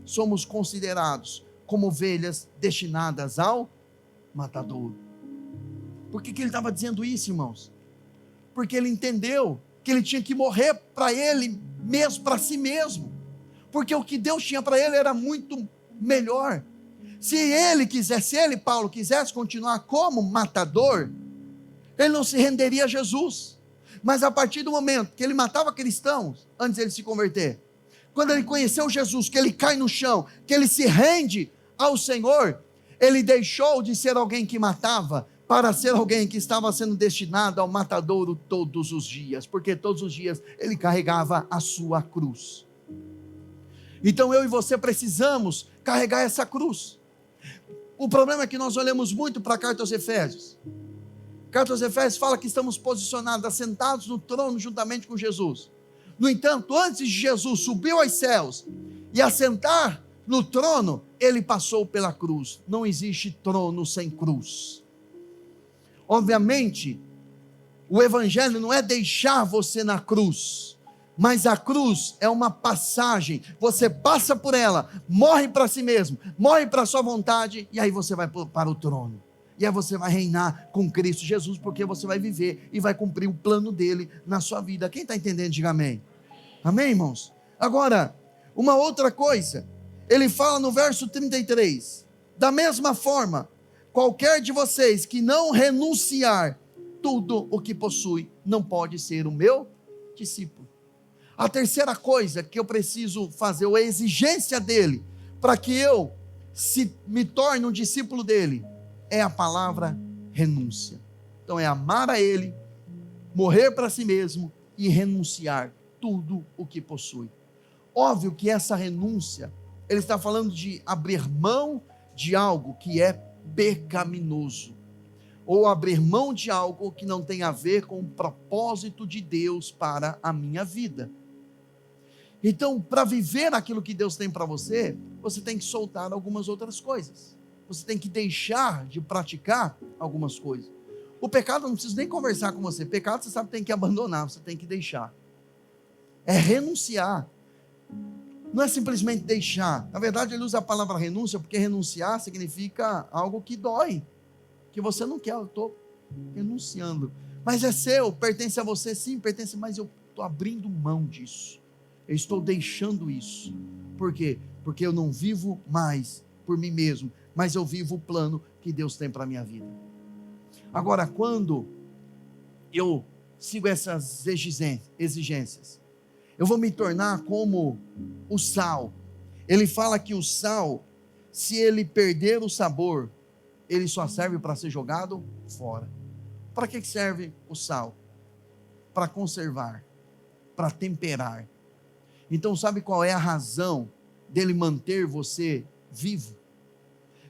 somos considerados como ovelhas destinadas ao matadouro. Por que ele estava dizendo isso, irmãos? Porque ele entendeu que ele tinha que morrer para ele mesmo, para si mesmo, porque o que Deus tinha para ele era muito melhor. Se ele, Paulo, quisesse continuar como matador, ele não se renderia a Jesus. Mas a partir do momento que ele matava cristãos, antes de ele se converter, quando ele conheceu Jesus, que ele cai no chão, que ele se rende ao Senhor, ele deixou de ser alguém que matava, para ser alguém que estava sendo destinado ao matadouro todos os dias, porque todos os dias ele carregava a sua cruz. Então eu e você precisamos carregar essa cruz. O problema é que nós olhamos muito para a carta aos Efésios. A carta aos Efésios fala que estamos posicionados, assentados no trono juntamente com Jesus. No entanto, antes de Jesus subir aos céus e assentar no trono, ele passou pela cruz. Não existe trono sem cruz. Obviamente, o evangelho não é deixar você na cruz, mas a cruz é uma passagem. Você passa por ela, morre para si mesmo, morre para a sua vontade, e aí você vai para o trono. E aí você vai reinar com Cristo Jesus, porque você vai viver e vai cumprir o plano dele na sua vida. Quem está entendendo, diga amém. Amém, irmãos? Agora, uma outra coisa, ele fala no verso 33, da mesma forma, qualquer de vocês que não renunciar tudo o que possui, não pode ser o meu discípulo. A terceira coisa que eu preciso fazer, ou a exigência dele, para que eu me torne um discípulo dele, é a palavra renúncia. Então é amar a ele, morrer para si mesmo e renunciar tudo o que possui. Óbvio que essa renúncia, ele está falando de abrir mão de algo que é pecaminoso, ou abrir mão de algo que não tem a ver com o propósito de Deus para a minha vida. Então, para viver aquilo que Deus tem para você, você tem que soltar algumas outras coisas, você tem que deixar de praticar algumas coisas. O pecado, não preciso nem conversar com você, pecado você sabe que tem que abandonar, você tem que deixar, é renunciar. Não é simplesmente deixar. Na verdade, ele usa a palavra renúncia, porque renunciar significa algo que dói, que você não quer. Eu estou renunciando, mas é seu, pertence a você, sim, pertence, mas eu estou abrindo mão disso, eu estou deixando isso. Por quê? Porque eu não vivo mais por mim mesmo, mas eu vivo o plano que Deus tem para a minha vida. Agora, quando eu sigo essas exigências, eu vou me tornar como o sal. Ele fala que o sal, se ele perder o sabor, ele só serve para ser jogado fora. Para que serve o sal? Para conservar, para temperar. Então, sabe qual é a razão dele manter você vivo?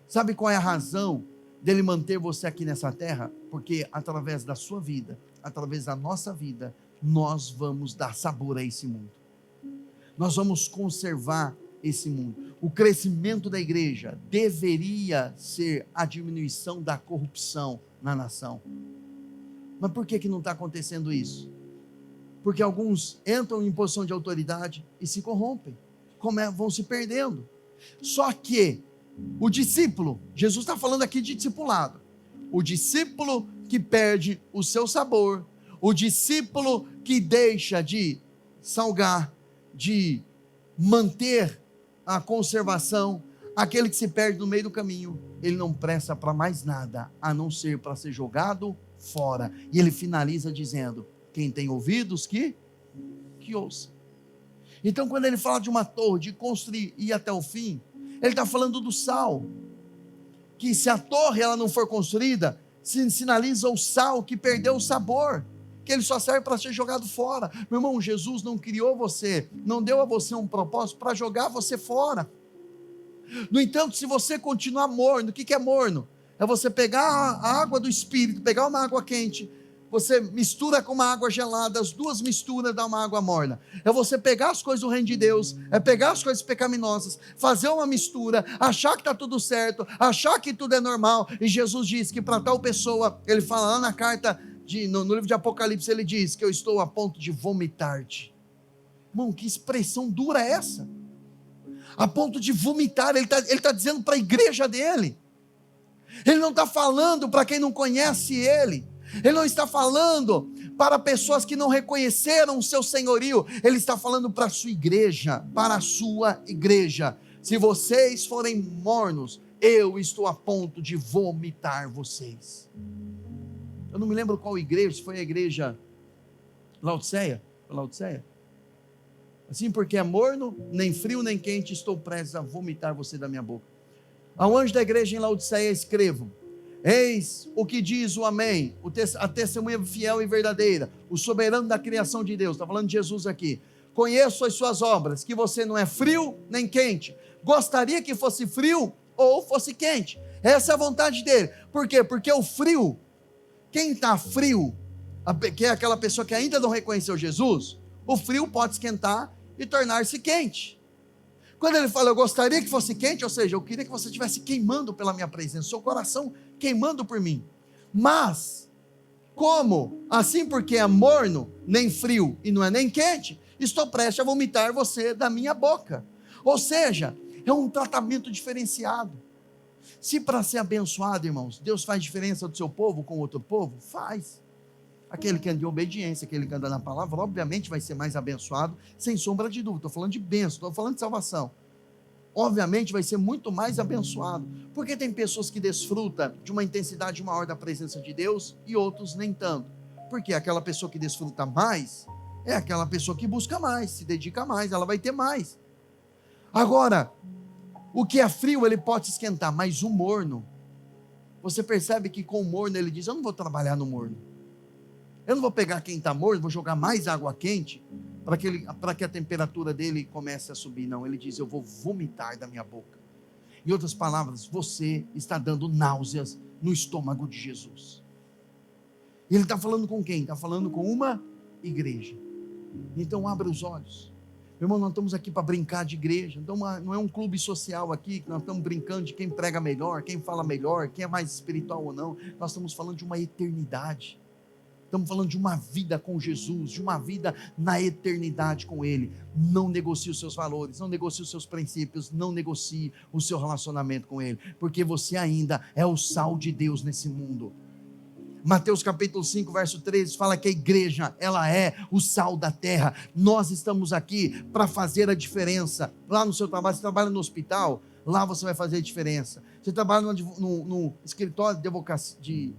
Sabe qual é a razão dele manter você aqui nessa terra? Porque através da sua vida, através da nossa vida, nós vamos dar sabor a esse mundo. Nós vamos conservar esse mundo. O crescimento da igreja deveria ser a diminuição da corrupção na nação. Mas por que não está acontecendo isso? Porque alguns entram em posição de autoridade e se corrompem, vão se perdendo. Só que o discípulo, Jesus está falando aqui de discipulado, o discípulo que perde o seu sabor, o discípulo que deixa de salgar, de manter a conservação, aquele que se perde no meio do caminho, ele não presta para mais nada, a não ser para ser jogado fora. E ele finaliza dizendo: quem tem ouvidos que ouça. Então, quando ele fala de uma torre, de construir e ir até o fim, ele está falando do sal, que se a torre ela não for construída, sinaliza o sal que perdeu o sabor. que ele só serve para ser jogado fora. Meu irmão, Jesus não criou você, não deu a você um propósito para jogar você fora. No entanto, se você continuar morno, o que é morno? É você pegar a água do Espírito, pegar uma água quente, você mistura com uma água gelada, as duas misturas dá uma água morna. É você pegar as coisas do reino de Deus, é pegar as coisas pecaminosas, fazer uma mistura, achar que está tudo certo, achar que tudo é normal. E Jesus diz que para tal pessoa, ele fala lá na carta, no livro de Apocalipse, ele diz que eu estou a ponto de vomitar-te. Irmão, que expressão dura é essa? A ponto de vomitar, ele está dizendo para a igreja dele. Ele não está falando para quem não conhece ele. Ele não está falando para pessoas que não reconheceram o seu senhorio. Ele está falando para a sua igreja, para a sua igreja. Se vocês forem mornos, eu estou a ponto de vomitar vocês. Eu não me lembro qual igreja, se foi a igreja Laodiceia. Laodiceia? Assim, porque é morno, nem frio, nem quente, estou prestes a vomitar você da minha boca. Ao anjo da igreja em Laodiceia escrevo: eis o que diz o Amém, a testemunha fiel e verdadeira, o soberano da criação de Deus. Está falando de Jesus aqui. Conheço as suas obras, que você não é frio nem quente. Gostaria que fosse frio ou fosse quente. Essa é a vontade dele. Por quê? Porque o frio, quem está frio, que é aquela pessoa que ainda não reconheceu Jesus, o frio pode esquentar e tornar-se quente. Quando ele fala, eu gostaria que fosse quente, ou seja, eu queria que você estivesse queimando pela minha presença, seu coração queimando por mim. Mas, como? Assim porque é morno, nem frio e não é nem quente, estou prestes a vomitar você da minha boca. Ou seja, é um tratamento diferenciado. Se para ser abençoado, irmãos, Deus faz diferença do seu povo com outro povo, faz. Aquele que anda em obediência, aquele que anda na palavra, obviamente vai ser mais abençoado, sem sombra de dúvida. Estou falando de bênção, estou falando de salvação. Obviamente vai ser muito mais abençoado, porque tem pessoas que desfrutam de uma intensidade maior da presença de Deus e outros nem tanto. Porque aquela pessoa que desfruta mais é aquela pessoa que busca mais, se dedica mais, ela vai ter mais. Agora, o que é frio ele pode esquentar, mas o morno, você percebe que com o morno ele diz, eu não vou trabalhar no morno. Eu não vou pegar quem está morno, vou jogar mais água quente para que a temperatura dele comece a subir. Não, ele diz, eu vou vomitar da minha boca. Em outras palavras, você está dando náuseas no estômago de Jesus. E ele está falando com quem? Está falando com uma igreja. Então abra os olhos. Meu irmão, nós estamos aqui para brincar de igreja. Então não é um clube social aqui, que nós estamos brincando de quem prega melhor, quem fala melhor, quem é mais espiritual ou não. Nós estamos falando de uma eternidade. Estamos falando de uma vida com Jesus, de uma vida na eternidade com Ele. Não negocie os seus valores, não negocie os seus princípios, não negocie o seu relacionamento com Ele, porque você ainda é o sal de Deus nesse mundo. Mateus capítulo 5, verso 13, fala que a igreja, ela é o sal da terra. Nós estamos aqui para fazer a diferença. Lá no seu trabalho, você trabalha no hospital, lá você vai fazer a diferença. Você trabalha no escritório de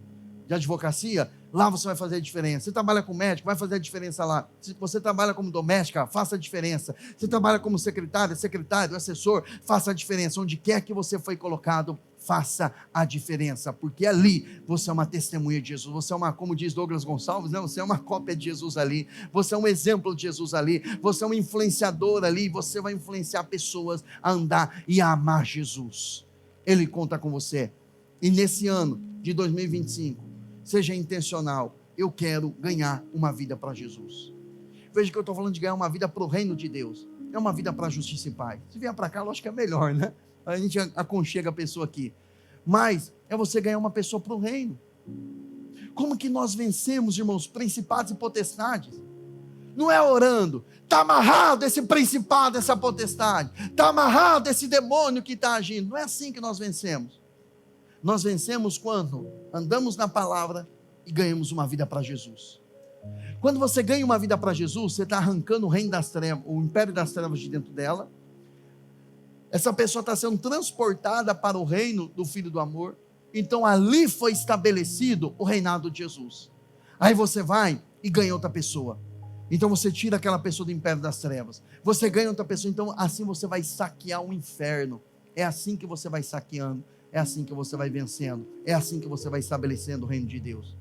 advocacia, lá você vai fazer a diferença. Você trabalha com médico, vai fazer a diferença lá. Se você trabalha como doméstica, faça a diferença. Você trabalha como secretário, assessor, faça a diferença. Onde quer que você foi colocado, faça a diferença, porque ali você é uma testemunha de Jesus. Você é uma, como diz Douglas Gonçalves, não, você é uma cópia de Jesus ali. Você é um exemplo de Jesus ali. Você é um influenciador ali. Você vai influenciar pessoas a andar e a amar Jesus. Ele conta com você. E nesse ano de 2025, seja intencional. Eu quero ganhar uma vida para Jesus. Veja que eu estou falando de ganhar uma vida para o reino de Deus. É uma vida para a justiça e paz. Se vier para cá, eu acho que é melhor, né? A gente aconchega a pessoa aqui. Mas é você ganhar uma pessoa para o reino. Como que nós vencemos, irmãos, principados e potestades? Não é orando. Está amarrado esse principado, essa potestade. Está amarrado esse demônio que está agindo. Não é assim que nós vencemos. Nós vencemos quando andamos na palavra e ganhamos uma vida para Jesus. Quando você ganha uma vida para Jesus, você está arrancando o reino das trevas, o império das trevas de dentro dela. Essa pessoa está sendo transportada para o reino do Filho do Amor. Então ali foi estabelecido o reinado de Jesus. Aí você vai e ganha outra pessoa. Então você tira aquela pessoa do império das trevas. Você ganha outra pessoa, então assim você vai saquear o inferno. É assim que você vai saqueando. É assim que você vai vencendo. É assim que você vai estabelecendo o reino de Deus.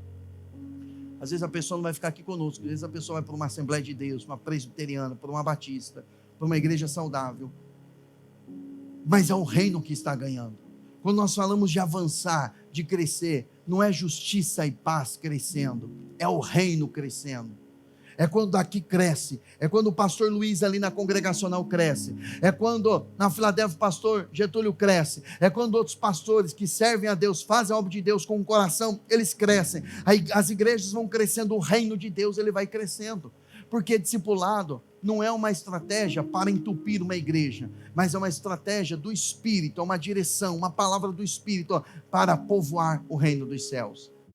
Às vezes a pessoa não vai ficar aqui conosco, às vezes a pessoa vai para uma Assembleia de Deus, uma presbiteriana, para uma batista, para uma igreja saudável. Mas é o reino que está ganhando. Quando nós falamos de avançar, de crescer, não é justiça e paz crescendo, é o reino crescendo. É quando daqui cresce, é quando o pastor Luiz ali na congregacional cresce, é quando na Filadélfia o pastor Getúlio cresce, é quando outros pastores que servem a Deus, fazem a obra de Deus com o coração, eles crescem. Aí as igrejas vão crescendo, o reino de Deus ele vai crescendo, porque discipulado não é uma estratégia para entupir uma igreja, mas é uma estratégia do Espírito, é uma direção, uma palavra do Espírito para povoar o reino dos céus.